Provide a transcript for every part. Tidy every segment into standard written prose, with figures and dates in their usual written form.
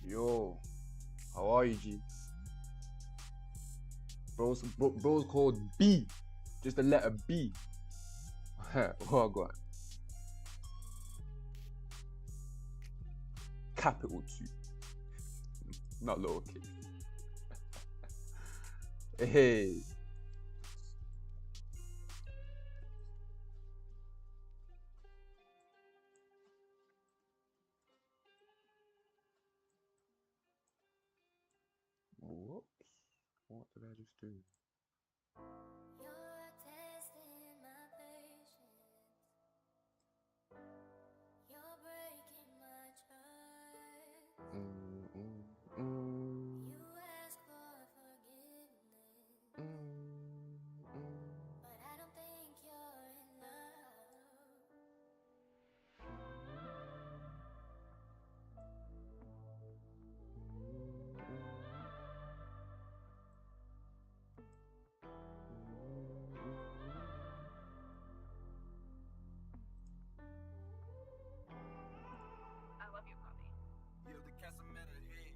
Yo, how are you, G? Bro's called B. Just the letter B. Well, go on. Capital T. Not lowercase. Hey. Whoops. What did I just do? You're testing my patience. You're breaking my trust. You ask for forgiveness, but I don't think you're in love. I love you, Poppy. Yo, the Casametta, hey.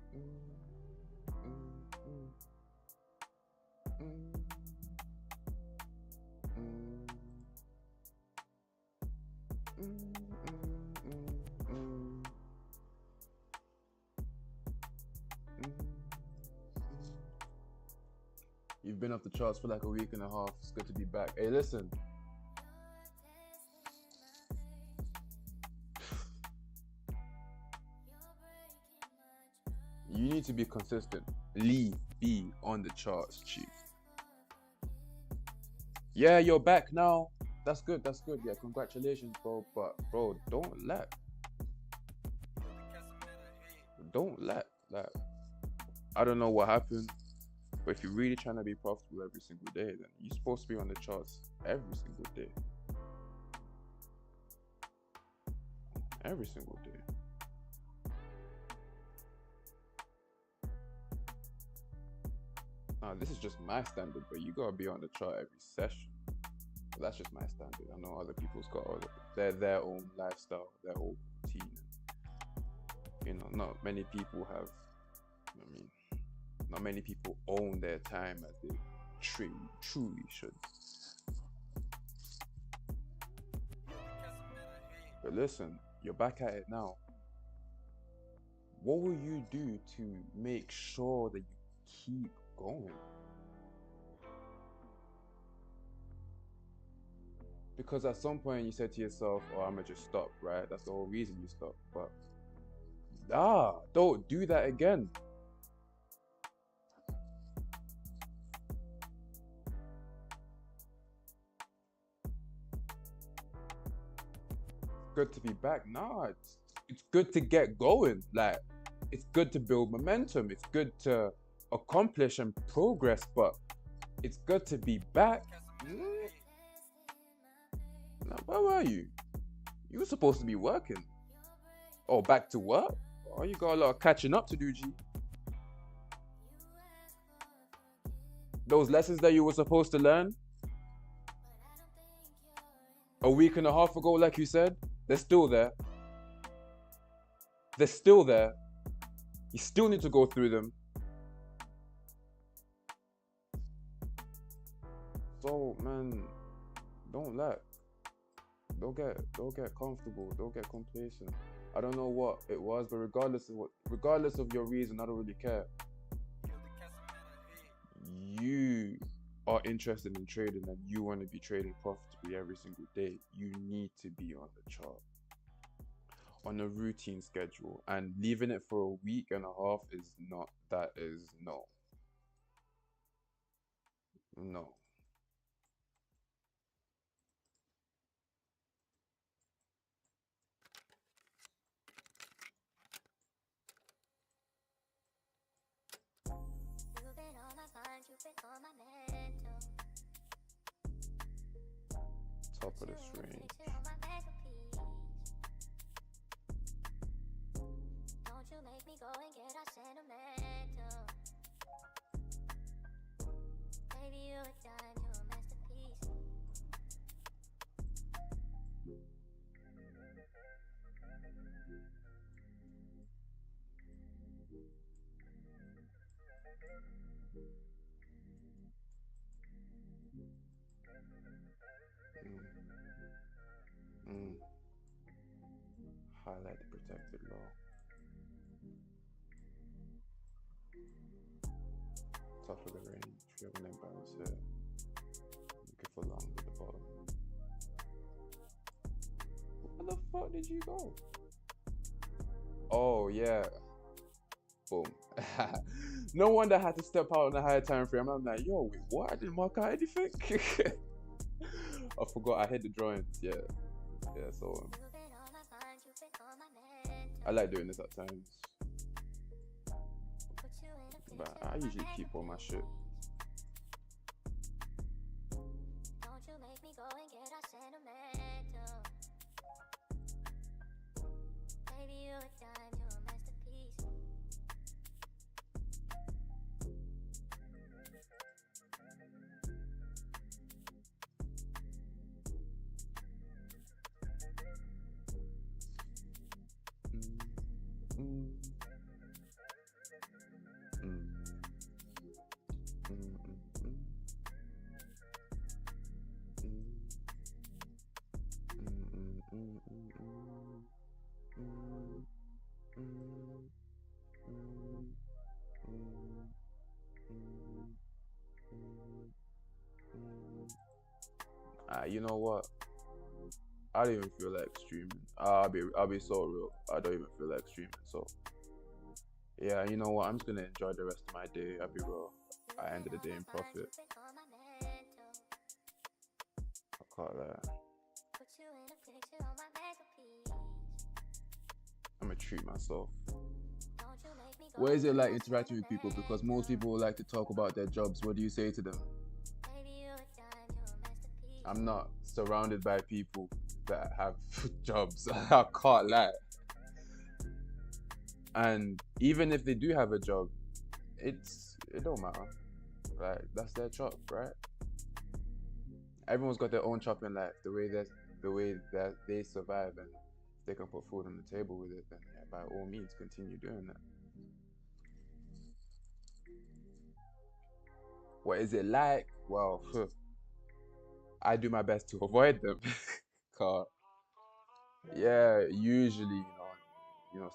You've been off the charts for like a week and a half. It's good to be back. Hey, listen. You need to be consistent. Be on the charts, chief. Yeah, you're back now. That's good. That's good. Yeah, congratulations, bro. But bro, don't let. Don't let. Like, I don't know what happened, but if you're really trying to be profitable every single day, then you're supposed to be on the charts every single day. Every single day. Now, this is just my standard, but you gotta be on the chart every session. But that's just my standard. I know other people's got their own lifestyle, their own routine. You know, not many people have. I mean, not many people own their time as they truly should. But listen, you're back at it now. What will you do to make sure that you keep going? Because at some point you said to yourself, oh, I'm gonna just stop, right? That's the whole reason you stop. But don't do that again. Good to be back. Nah, it's good to get going. Like, it's good to build momentum. It's good to accomplish and progress, but it's good to be back. Now, where were you? You were supposed to be working. Oh, back to work? Oh, you got a lot of catching up to do, G. Those lessons that you were supposed to learn a week and a half ago, like you said, they're still there. They're still there. You still need to go through them. So, man, don't let. Don't get comfortable. Don't get complacent. I don't know what it was, but regardless of your reason, I don't really care. You are interested in trading and you want to be trading profitably every single day. You need to be on the chart, on a routine schedule, and leaving it for a week and a half is not. That is no. You've been on my mind, you've been on my mental. Top of this range. Don't you make me go and get all sentimental. Baby, you're a dime, you're a masterpiece. Mm, mm. Highlight the protected law. Top of the range. We have an imbalance here. Looking for long at the bottom. Where the fuck did you go? Oh yeah. Boom. No wonder I had to step out on a higher time frame. I'm like, yo, wait, what? I didn't mark out anything. I forgot I hit the drawings. Yeah. Yeah, so I like doing this at times. But I usually keep all my shit. Don't you make me go and get all sentimental. Baby, you a dime, you a masterpiece. You know what? I don't even feel like streaming. I'll be so real. I don't even feel like streaming. So yeah, you know what? I'm just gonna enjoy the rest of my day. I'll be real. I ended the day in profit. I can't lie. Put you in a picture on my mantelpiece. I'm gonna treat myself. Don't you make me go What is it and like get all interacting with people? Because most people like to talk about their jobs. What do you say to them? Baby, you a dime, you a masterpiece. I'm not surrounded by people that have jobs. I can't lie. And even if they do have a job, it don't matter. Like, that's their chop, right? Everyone's got their own chop in life. The way that they survive, and if they can put food on the table with it, then yeah, by all means continue doing that. What is it like? Well, I do my best to avoid them. 'Cause, yeah, usually, you know,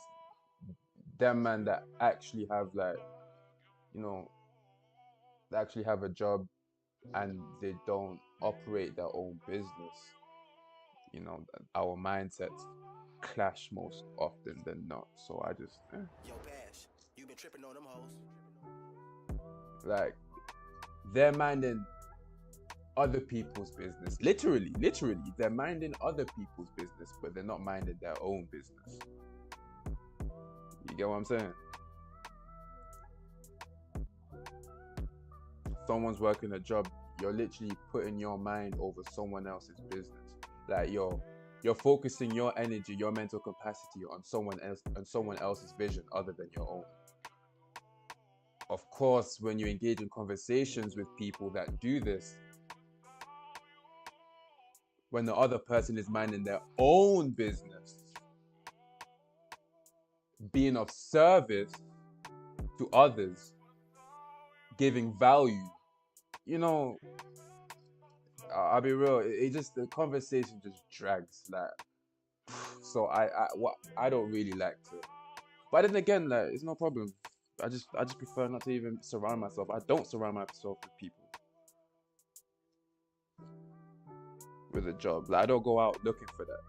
them man that actually have like, you know, they actually have a job and they don't operate their own business. You know, our mindsets clash most often than not. So I just Yo, Bash, you been tripping on them hoes. like they're minding other people's business. Literally, they're minding other people's business, but they're not minding their own business. You get what I'm saying? Someone's working a job, you're literally putting your mind over someone else's business. Like you're focusing your energy, your mental capacity on someone else's vision other than your own. Of course, when you engage in conversations with people that do this, when the other person is minding their own business, being of service to others, giving value, you know, I'll be real, the conversation just drags, like, so I don't really like to, but then again, like, it's no problem. I just prefer not to even surround myself. I don't surround myself with people with a job. Like, I don't go out looking for that.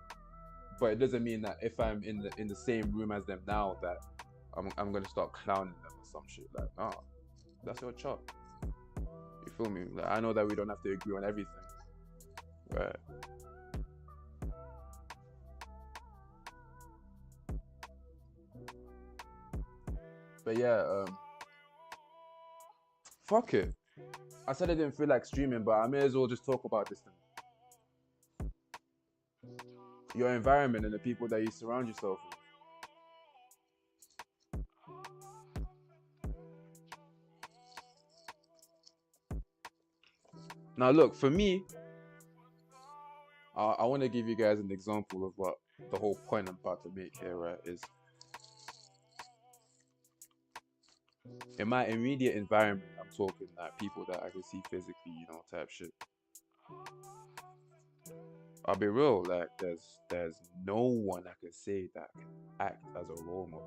But it doesn't mean that if I'm in the same room as them now that I'm gonna start clowning them or some shit. Like, nah, that's your job. You feel me? Like, I know that we don't have to agree on everything, right? But yeah, fuck it. I said I didn't feel like streaming, but I may as well just talk about this thing. Your environment and the people that you surround yourself with. Now look, for me, I want to give you guys an example of what the whole point I'm about to make here, right, is In my immediate environment, I'm talking like people that I can see physically, type shit. I'll be real, like there's no one I can say that can act as a role model.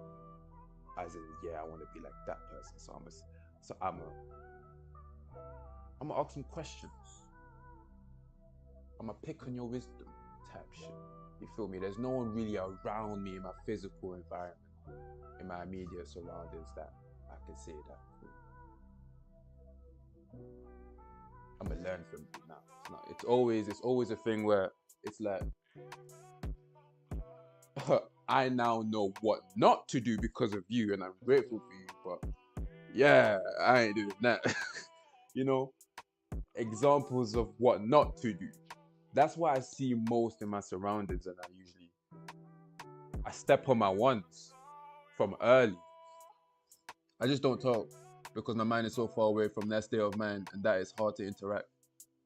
As in, yeah, I want to be like that person. I'm gonna ask some questions. I'm gonna pick on your wisdom, type shit. You feel me? There's no one really around me in my physical environment, in my immediate surroundings that I can say that. I'm gonna learn from you now. It's always a thing where it's like I now know what not to do because of you, and I'm grateful for you. But yeah, I ain't doing that. Examples of what not to do. That's what I see most in my surroundings, and I step on my ones from early. I just don't talk because my mind is so far away from that state of mind, and that is hard to interact.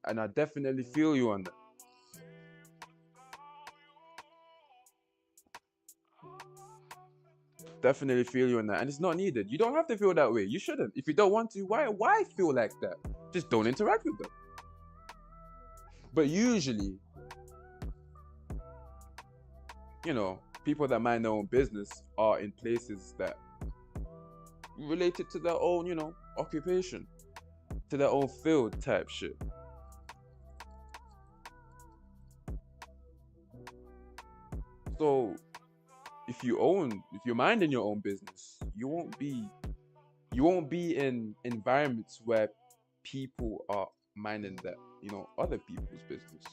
And I definitely feel you on that. Definitely feel you on that, and it's not needed. You don't have to feel that way. You shouldn't. If you don't want to, why feel like that? Just don't interact with them. But usually, people that mind their own business are in places that related to their own, occupation, to their own field type shit. So if you're minding your own business, you won't be in environments where people are minding that, other people's business.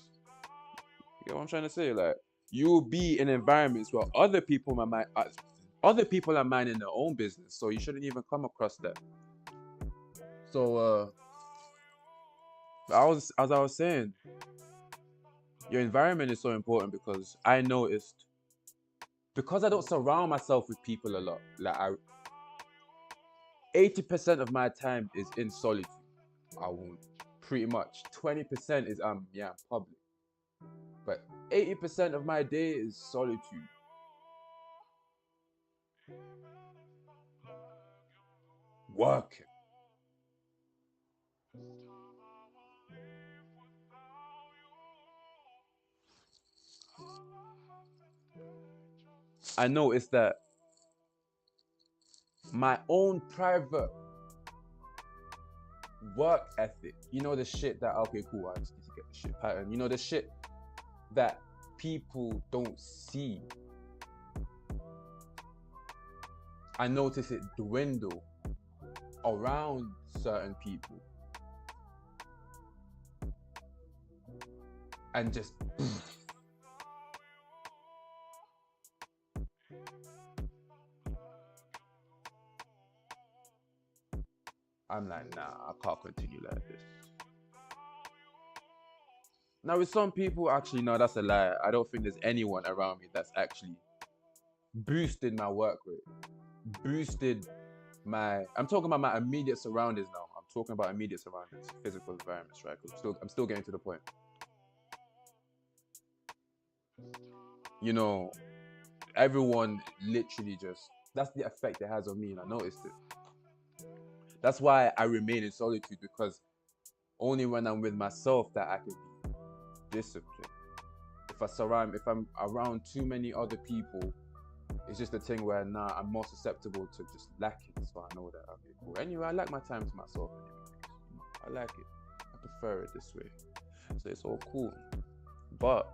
You get what I'm trying to say? Like, you'll be in environments where other people are minding their own business, so you shouldn't even come across that. So as I was saying, your environment is so important because I noticed, because I don't surround myself with people a lot, like 80% of my time is in solitude. I won't pretty much 20% is in public, but 80% of my day is solitude. Working. I noticed that my own private work ethic, the shit that, okay, cool, I just need to get the shit pattern, the shit that people don't see, I notice it dwindle around certain people, and just I'm like, nah, I can't continue like this. Now with some people, actually, no, that's a lie. I don't think there's anyone around me that's actually boosted my work rate, I'm talking about my immediate surroundings now. I'm talking about immediate surroundings, physical environments, right? I'm still getting to the point. Everyone literally that's the effect it has on me, and I noticed it. That's why I remain in solitude, because only when I'm with myself that I can be disciplined. If I'm around too many other people, it's just a thing where I'm more susceptible to just lacking. So I know that, okay, cool. Anyway, I like my time to myself. I like it. I prefer it this way. So it's all cool. But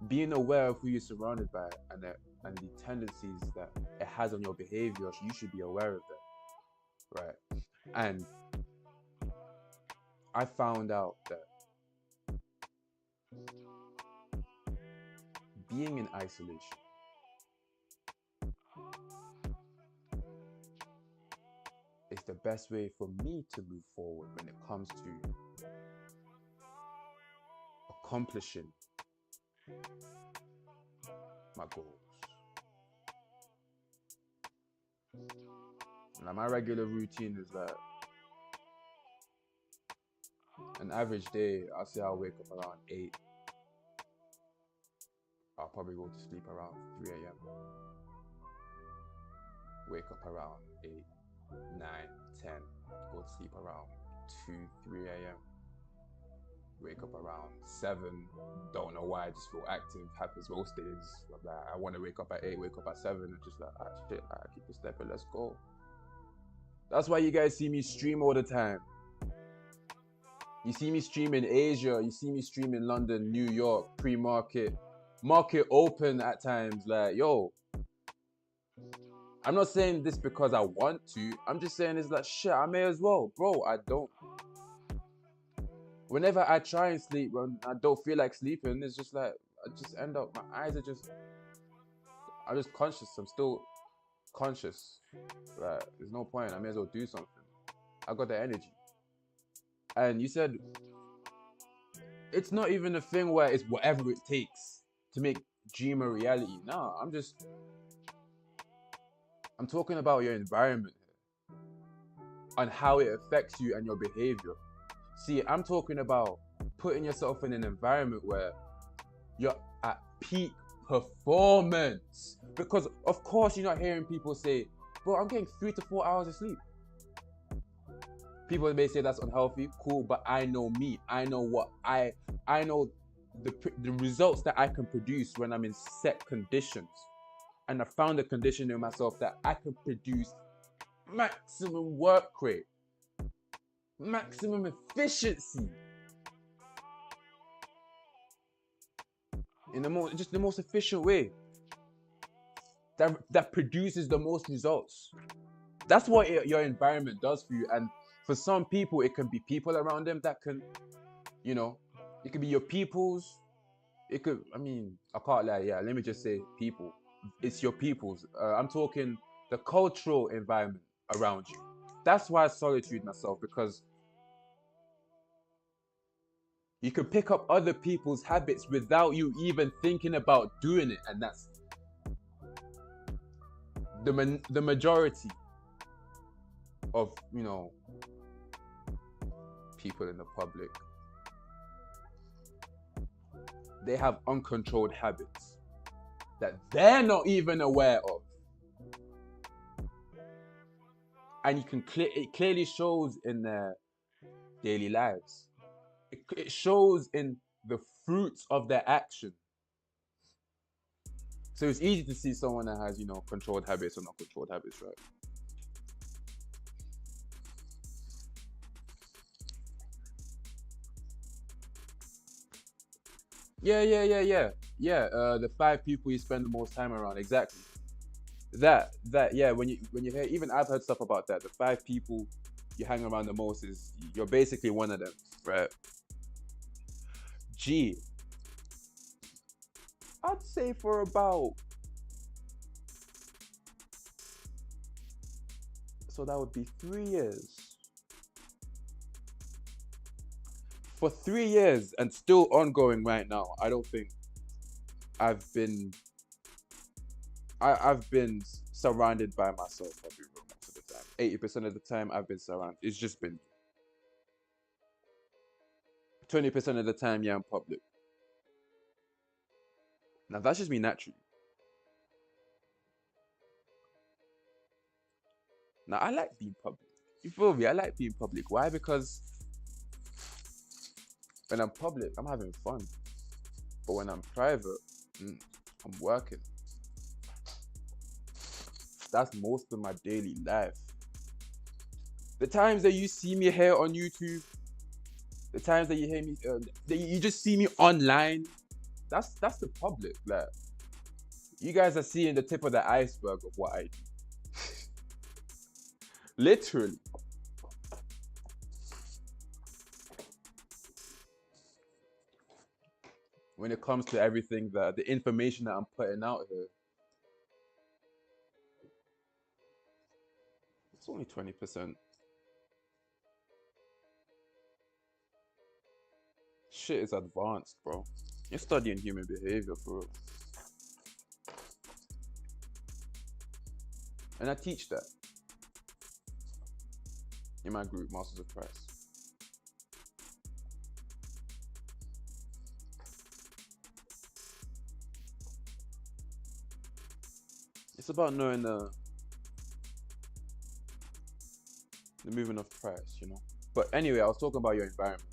being aware of who you're surrounded by and the tendencies that it has on your behavior, you should be aware of that, right? And I found out that being in isolation is the best way for me to move forward when it comes to accomplishing my goals. Now, my regular routine is that an average day, I'll say I'll wake up around 8. I'll probably go to sleep around 3 a.m. Wake up around 8. 9, 10, go to sleep around 2, 3 a.m. Wake up around 7, don't know why, I just feel active, happens most days. Like, I want to wake up at 8, wake up at 7, and just like, shit, I keep a step and let's go. That's why you guys see me stream all the time. You see me stream in Asia, you see me stream in London, New York, pre-market, market open at times. Like, yo, I'm not saying this because I want to, I'm just saying it's like, shit, I may as well. Bro, I don't. Whenever I try and sleep, when I don't feel like sleeping, it's just like, I just end up, my eyes are just, I'm just conscious. I'm still conscious. Like, there's no point. I may as well do something. I got the energy. And you said, it's not even a thing where it's whatever it takes to make dream a reality. No, I'm talking about your environment here and how it affects you and your behavior. See, I'm talking about putting yourself in an environment where you're at peak performance. Because of course you're not hearing people say, bro, I'm getting 3 to 4 hours of sleep. People may say that's unhealthy, cool, but I know me. I know what I know the results that I can produce when I'm in set conditions. And I found a condition in myself that I can produce maximum work rate, maximum efficiency in the most efficient way that produces the most results. That's what your environment does for you. And for some people, it can be people around them that can, you know, it could be your peoples. It could, I mean, I can't lie, yeah, let me just say people. It's your peoples. I'm talking the cultural environment around you. That's why solitude myself, because you can pick up other people's habits without you even thinking about doing it. And that's the majority of, you know, people in the public. They have uncontrolled habits that they're not even aware of. And you can it clearly shows in their daily lives. It shows in the fruits of their action. So it's easy to see someone that has, you know, controlled habits or not controlled habits, right? Yeah. The 5 people you spend the most time around, exactly. That yeah. When you hear, even I've heard stuff about that. The 5 people you hang around the most is you're basically one of them, right? Gee, I'd say for about, so that would be 3 years. For 3 years and still ongoing right now, I don't think I've been surrounded by myself. I'll be real, most of the time. 80% of the time I've been surrounded. It's just been 20% of the time, yeah, I'm public. Now that's just me naturally. Now I like being public. You feel me? I like being public. Why? Because when I'm public, I'm having fun. But when I'm private, I'm working. That's most of my daily life. The times that you see me here on YouTube, the times that you hear me, that you just see me online, that's the public. Like, you guys are seeing the tip of the iceberg of what I do. Literally. When it comes to everything, the information that I'm putting out here, it's only 20%. Shit is advanced, bro. You're studying human behavior for real. And I teach that in my group, Masters of Christ. It's about knowing the movement of price, you know. But anyway, I was talking about your environment.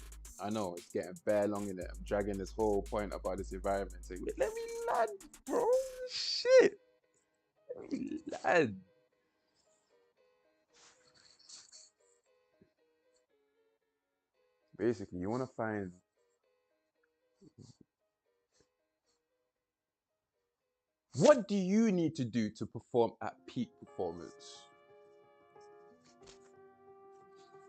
I know it's getting bare long in it. I'm dragging this whole point about this environment. Saying, let me land, bro. Shit. Let me land. Basically, you want to find what do you need to do to perform at peak performance?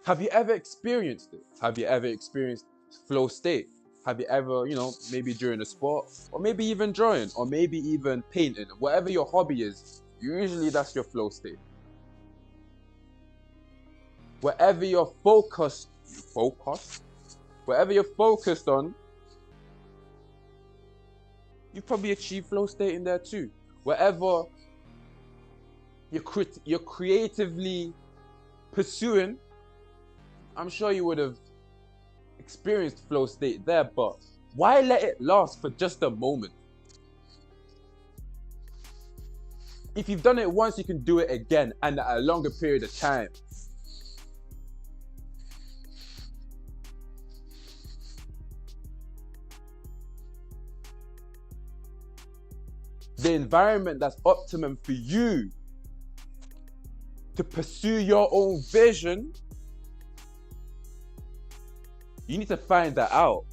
Have you ever experienced it? Have you ever experienced flow state? Have you ever, maybe during a sport, or maybe even drawing, or maybe even painting, whatever your hobby is, usually that's your flow state. Wherever you're wherever you're focused on, you probably achieve flow state in there too. Wherever you're creatively pursuing, I'm sure you would have experienced flow state there, but why let it last for just a moment? If you've done it once, you can do it again and at a longer period of time. The environment that's optimum for you to pursue your own vision, you need to find that out.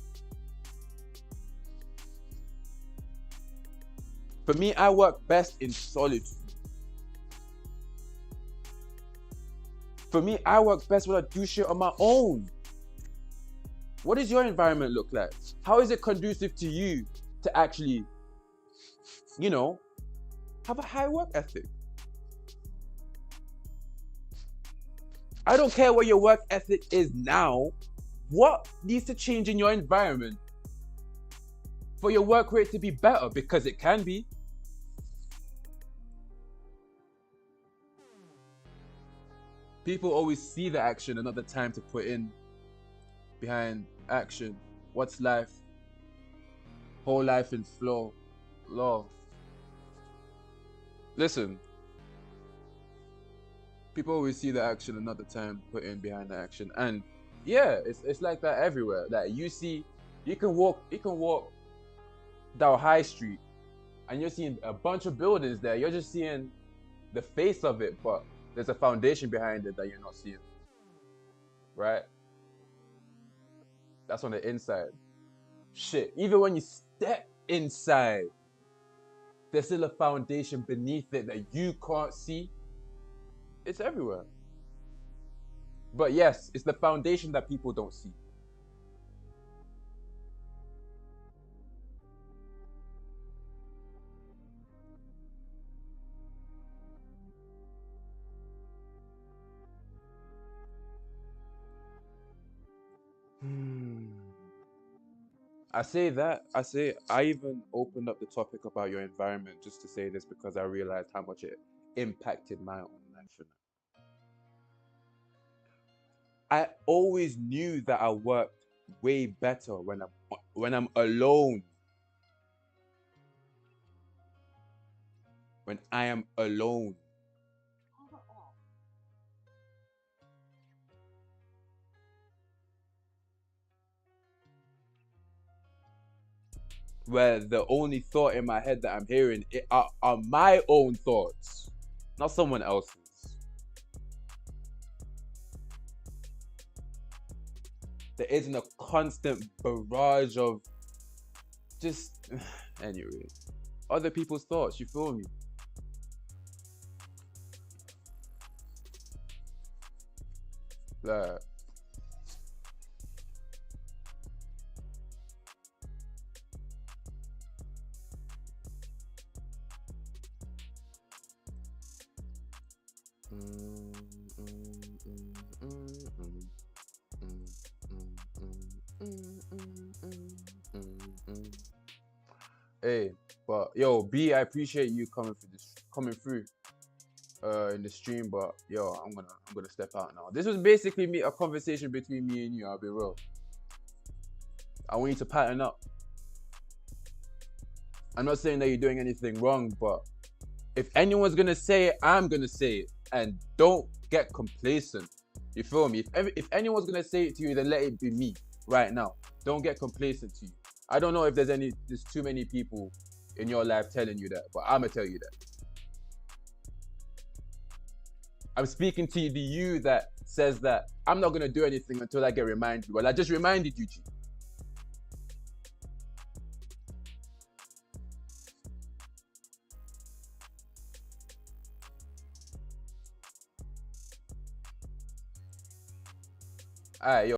For me, I work best in solitude. For me, I work best when I do shit on my own. What does your environment look like? How is it conducive to you to actually, have a high work ethic? I don't care what your work ethic is now. What needs to change in your environment for your work rate to be better? Because it can be. People always see the action and not the time to put in behind action. What's life? Whole life in flow. Law. Listen. People always see the action and not the time put in behind the action. And yeah, it's like that everywhere. Like you can walk down High Street and you're seeing a bunch of buildings there. You're just seeing the face of it, but there's a foundation behind it that you're not seeing. Right? That's on the inside. Shit, even when you step inside, there's still a foundation beneath it that you can't see. It's everywhere. But yes, it's the foundation that people don't see. I even opened up the topic about your environment just to say this because I realized how much it impacted my own life. I always knew that I worked way better when I'm alone. When I am alone. Where the only thought in my head that I'm hearing are my own thoughts, not someone else's. There isn't a constant barrage of just anyway, other people's thoughts, you feel me? Like, hey, but yo, B, I appreciate you coming through in the stream, but yo, I'm gonna step out now. This was basically a conversation between me and you, I'll be real. I want you to pattern up. I'm not saying that you're doing anything wrong, but if anyone's gonna say it, I'm gonna say it. And don't get complacent. You feel me? If anyone's gonna say it to you, then let it be me right now. Don't get complacent to you. I don't know if there's too many people in your life telling you that, but I'ma tell you that. I'm speaking to you that says that I'm not gonna do anything until I get reminded. Well, I just reminded you, G. Alright, yo.